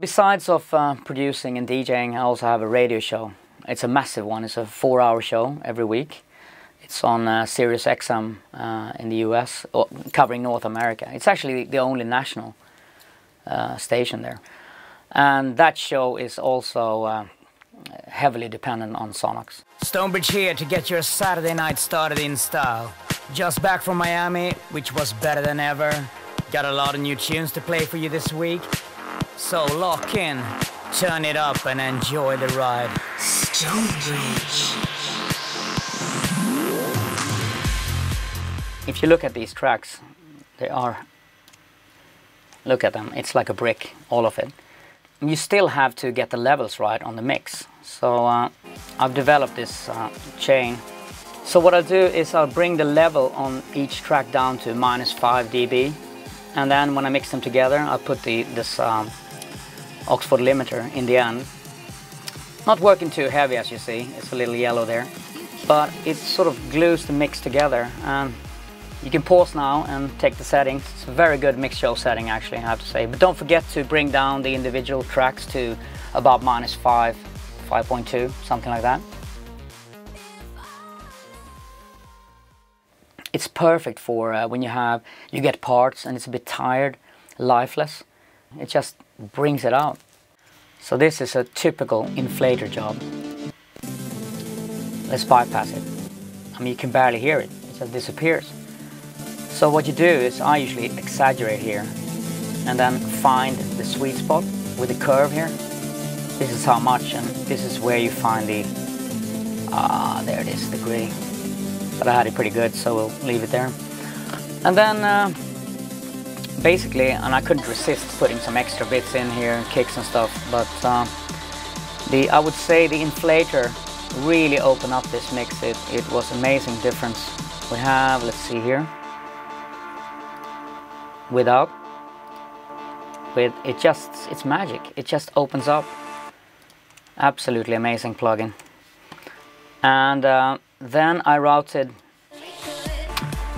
Besides of producing and DJing, I also have a radio show. It's a massive one. It's a 4-hour show every week. It's on SiriusXM in the US, covering North America. It's actually the only national station there. And that show is also heavily dependent on Sonnox. StoneBridge here to get your Saturday night started in style. Just back from Miami, which was better than ever. Got a lot of new tunes to play for you this week. So lock in, turn it up and enjoy the ride. StoneBridge. If you look at these tracks, look at them, it's like a brick, all of it. You still have to get the levels right on the mix. So I've developed this chain. So what I'll do is I'll bring the level on each track down to -5 dB. And then when I mix them together, I'll put this Oxford limiter in the end. Not working too heavy, as you see, it's a little yellow there. But it sort of glues the mix together. And you can pause now and take the settings. It's a very good mix show setting, actually, I have to say. But don't forget to bring down the individual tracks to about -5, 5.2, something like that. It's perfect for when you get parts and it's a bit tired, lifeless. It just brings it out. So this is a typical inflator job. Let's bypass it. I mean, you can barely hear it. It just disappears. So what you do is I usually exaggerate here and then find the sweet spot with the curve here. This is how much, and this is where you find the, there it is, the gray. But I had it pretty good, so we'll leave it there. And then basically, and I couldn't resist putting some extra bits in here, kicks and stuff, but I would say the inflator really opened up this mix. It was amazing difference. We have, let's see here, without, with it's magic. It just opens up. Absolutely amazing plugin. And then I routed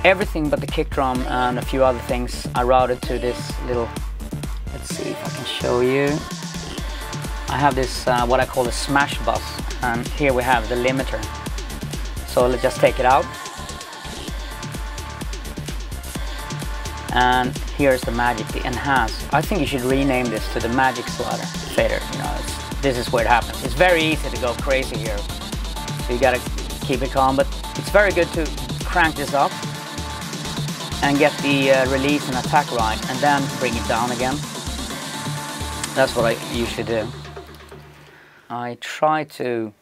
everything but the kick drum and a few other things. I routed to this little, let's see if I can show you. I have this, what I call a smash bus, and here we have the limiter. So let's just take it out. And here's the magic, the enhance. I think you should rename this to the magic slider fader. You know, this is where it happens. It's very easy to go crazy here. So you gotta keep it calm, but it's very good to crank this up and get the release and attack right, and then bring it down again. That's what I usually do. I try to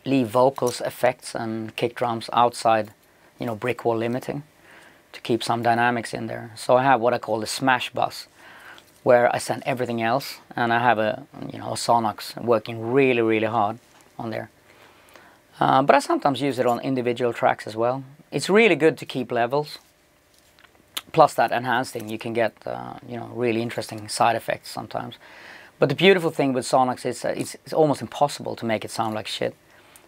leave vocals, effects and kick drums outside, you know, brick wall limiting, to keep some dynamics in there. So I have what I call the smash bus, where I send everything else, and I have a Sonnox working really, really hard on there. But I sometimes use it on individual tracks as well. It's really good to keep levels. Plus that enhancing, you can get really interesting side effects sometimes. But the beautiful thing with Sonnox is it's almost impossible to make it sound like shit.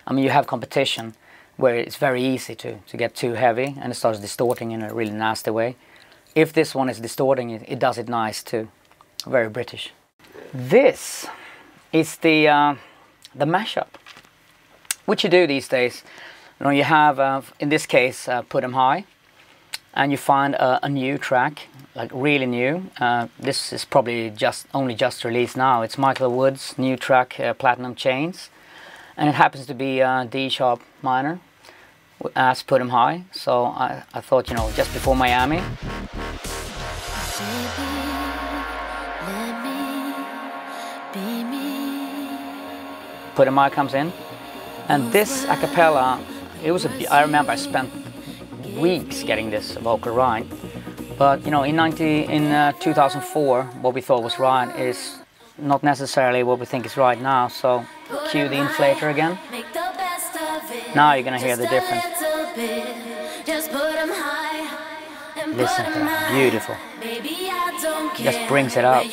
I mean, you have competition where it's very easy to get too heavy and it starts distorting in a really nasty way. If this one is distorting, it does it nice too. Very British. This is the mashup. What you do these days, you have, in this case, put them high, and you find a new track, like really new. This is probably only just released now. It's Michael Wood's new track, Platinum Chains, and it happens to be D sharp minor, as put them high. So I thought, just before Miami. Put them high comes in. And this a cappella, I remember I spent weeks getting this vocal right. But in 2004, what we thought was right is not necessarily what we think is right now. So cue the inflator again. Now you're gonna hear the difference. Listen to that, beautiful. Just brings it out.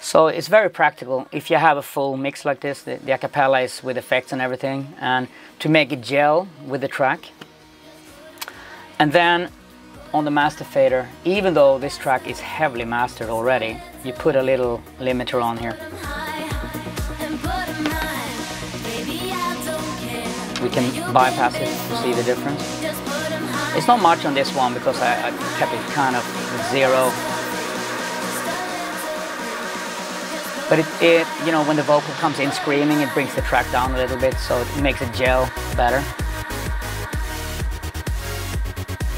So it's very practical if you have a full mix like this. The a cappella is with effects and everything, and to make it gel with the track. And then on the master fader, even though this track is heavily mastered already, you put a little limiter on here. We can bypass it to see the difference. It's not much on this one because I kept it kind of zero. But it, you know, when the vocal comes in screaming, it brings the track down a little bit, so it makes it gel better.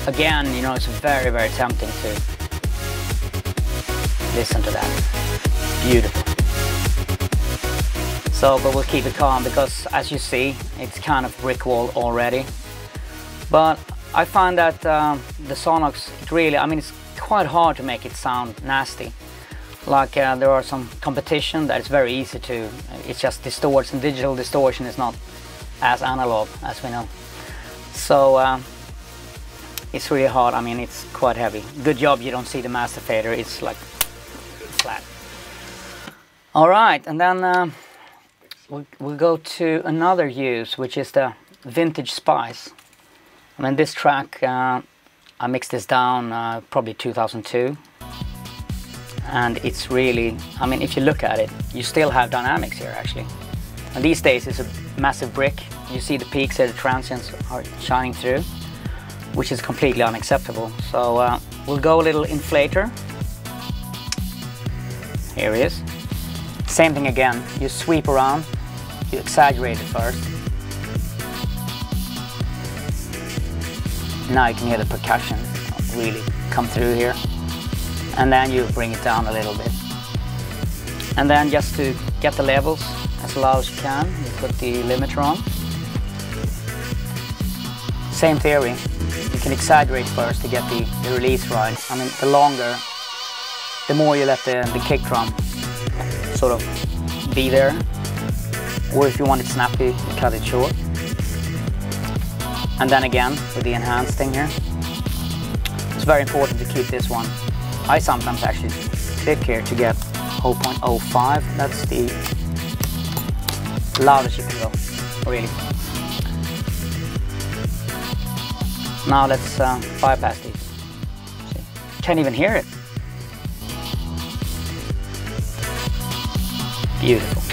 Again, you know, it's very, very tempting to listen to that. Beautiful. So, but we'll keep it calm because, as you see, it's kind of brick wall already. But I find that the Sonnox, it really, I mean, it's quite hard to make it sound nasty. Like there are some competition that is very easy to, it just distorts, and digital distortion is not as analog as we know. So it's really hard. I mean, it's quite heavy. Good job you don't see the master fader, it's like flat. All right, and then we'll go to another use, which is the Vintage Spice. I mean, this track, I mixed this down probably 2002. And it's really, I mean, if you look at it, you still have dynamics here actually. And these days it's a massive brick. You see the peaks and the transients are shining through, which is completely unacceptable. So we'll go a little inflator. Here he is. Same thing again, you sweep around, you exaggerate it first. Now you can hear the percussion really come through here. And then you bring it down a little bit. And then just to get the levels as loud as you can, you put the limiter on. Same theory, you can exaggerate first to get the release right. I mean, the longer, the more you let the kick drum sort of be there. Or if you want it snappy, you cut it short. And then again, with the enhanced thing here. It's very important to keep this one. I sometimes actually click here to get 0.05. That's the loudest you can go, really. Now let's bypass these. See? Can't even hear it. Beautiful.